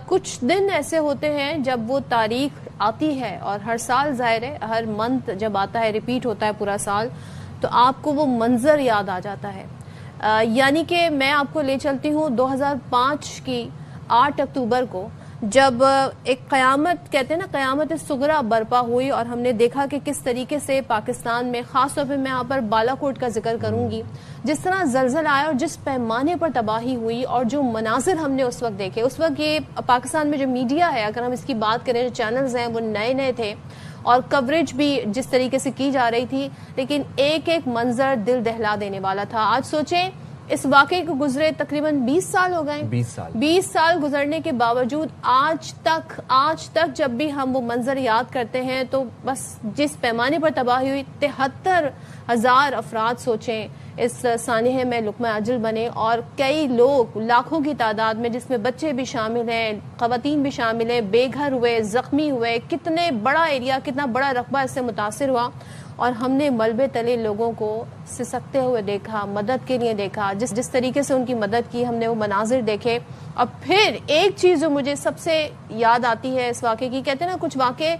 کچھ دن ایسے ہوتے ہیں جب وہ تاریخ آتی ہے اور ہر سال ظاہر ہے ہر منتھ جب آتا ہے ریپیٹ ہوتا ہے پورا سال تو آپ کو وہ منظر یاد آ جاتا ہے. یعنی کہ میں آپ کو لے چلتی ہوں 2005 کی 8 اکتوبر کو جب ایک قیامت کہتے ہیں نا قیامت صغریٰ برپا ہوئی اور ہم نے دیکھا کہ کس طریقے سے پاکستان میں خاص طور پہ میں یہاں پر بالا کوٹ کا ذکر کروں گی جس طرح زلزلہ آیا اور جس پیمانے پر تباہی ہوئی اور جو مناظر ہم نے اس وقت دیکھے. اس وقت یہ پاکستان میں جو میڈیا ہے اگر ہم اس کی بات کریں جو چینلز ہیں وہ نئے نئے تھے اور کوریج بھی جس طریقے سے کی جا رہی تھی لیکن ایک ایک منظر دل دہلا دینے والا تھا. آج سوچیں اس واقعے کو گزرے تقریباً 20 سال ہو گئے. 20 سال گزرنے کے باوجود آج تک جب بھی ہم وہ منظر یاد کرتے ہیں تو بس جس پیمانے پر تباہی ہوئی 73,000 افراد سوچیں اس سانحے میں لقمہ اجل بنے اور کئی لوگ لاکھوں کی تعداد میں جس میں بچے بھی شامل ہیں خواتین بھی شامل ہیں بے گھر ہوئے زخمی ہوئے. کتنے بڑا ایریا کتنا بڑا رقبہ اس سے متاثر ہوا اور ہم نے ملبے تلے لوگوں کو سسکتے ہوئے دیکھا مدد کے لیے دیکھا جس طریقے سے ان کی مدد کی ہم نے وہ مناظر دیکھے. اور پھر ایک چیز جو مجھے سب سے یاد آتی ہے اس واقعے کی کہتے ہیں نا کچھ واقعے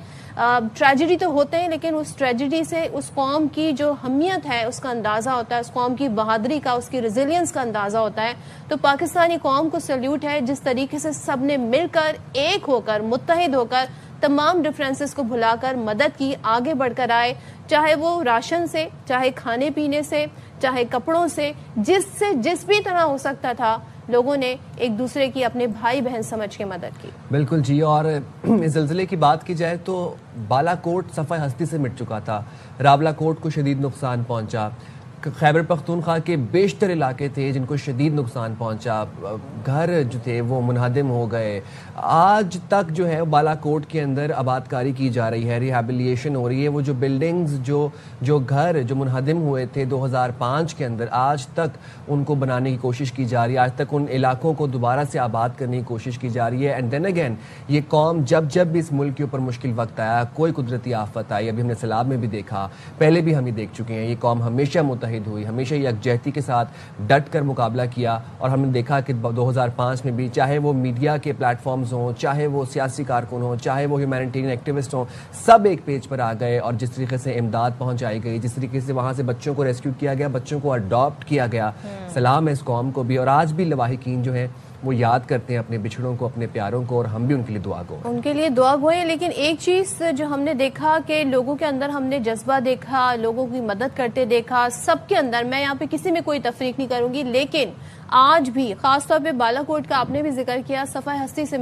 ٹریجڈی تو ہوتے ہیں لیکن اس ٹریجڈی سے اس قوم کی جو اہمیت ہے اس کا اندازہ ہوتا ہے اس قوم کی بہادری کا اس کی ریزیلینس کا اندازہ ہوتا ہے. تو پاکستانی قوم کو سیلیوٹ ہے جس طریقے سے سب نے مل کر ایک ہو کر متحد ہو کر تمام ڈفرینسز کو بھلا کر مدد کی آگے بڑھ کر آئے چاہے وہ راشن سے چاہے کھانے پینے سے چاہے کپڑوں سے جس بھی طرح ہو سکتا تھا لوگوں نے ایک دوسرے کی اپنے بھائی بہن سمجھ کے مدد کی. بالکل جی. اور اس زلزلے کی بات کی جائے تو بالا کوٹ صفحہ ہستی سے مٹ چکا تھا. راولا کوٹ کو شدید نقصان پہنچا. خیبر پختونخوا کے بیشتر علاقے تھے جن کو شدید نقصان پہنچا. گھر جو تھے وہ منہدم ہو گئے. آج تک جو ہے بالا کوٹ کے اندر آباد کاری کی جا رہی ہے ریہیبلیشن ہو رہی ہے. وہ جو بلڈنگز جو گھر جو منہدم ہوئے تھے 2005 کے اندر آج تک ان کو بنانے کی کوشش کی جا رہی ہے. آج تک ان علاقوں کو دوبارہ سے آباد کرنے کی کوشش کی جا رہی ہے. اینڈ دین اگین یہ قوم جب بھی اس ملک کے اوپر مشکل وقت آیا کوئی قدرتی آفت آئی ابھی ہم نے سیلاب میں بھی دیکھا پہلے بھی ہم یہ دیکھ چکے ہیں یہ قوم ہمیشہ متحد ہوئی ہمیشہ یکجہتی کے ساتھ ڈٹ کر مقابلہ کیا. اور ہم نے دیکھا کہ 2005 میں بھی چاہے وہ میڈیا کے پلیٹ فارمز ہوں چاہے وہ سیاسی کارکن ہوں چاہے وہ ہیومینیٹیرین ایکٹیوسٹ ہوں سب ایک پیج پر آ گئے اور جس طریقے سے امداد پہنچائی گئی جس طریقے سے وہاں سے بچوں کو ریسکیو کیا گیا بچوں کو اڈاپٹ کیا گیا. سلام ہے اس قوم کو بھی. اور آج بھی لواحقین جو ہیں وہ یاد کرتے ہیں اپنے بچھڑوں کو اپنے پیاروں کو اور ہم بھی ان کے لیے دعا گو ان کے لیے دعا گو ہیں. لیکن ایک چیز جو ہم نے دیکھا کہ لوگوں کے اندر ہم نے جذبہ دیکھا لوگوں کی مدد کرتے دیکھا سب کے اندر. میں یہاں پہ کسی میں کوئی تفریق نہیں کروں گی لیکن آج بھی خاص طور پہ بالا کوٹ کا آپ نے بھی ذکر کیا صفحہ ہستی سے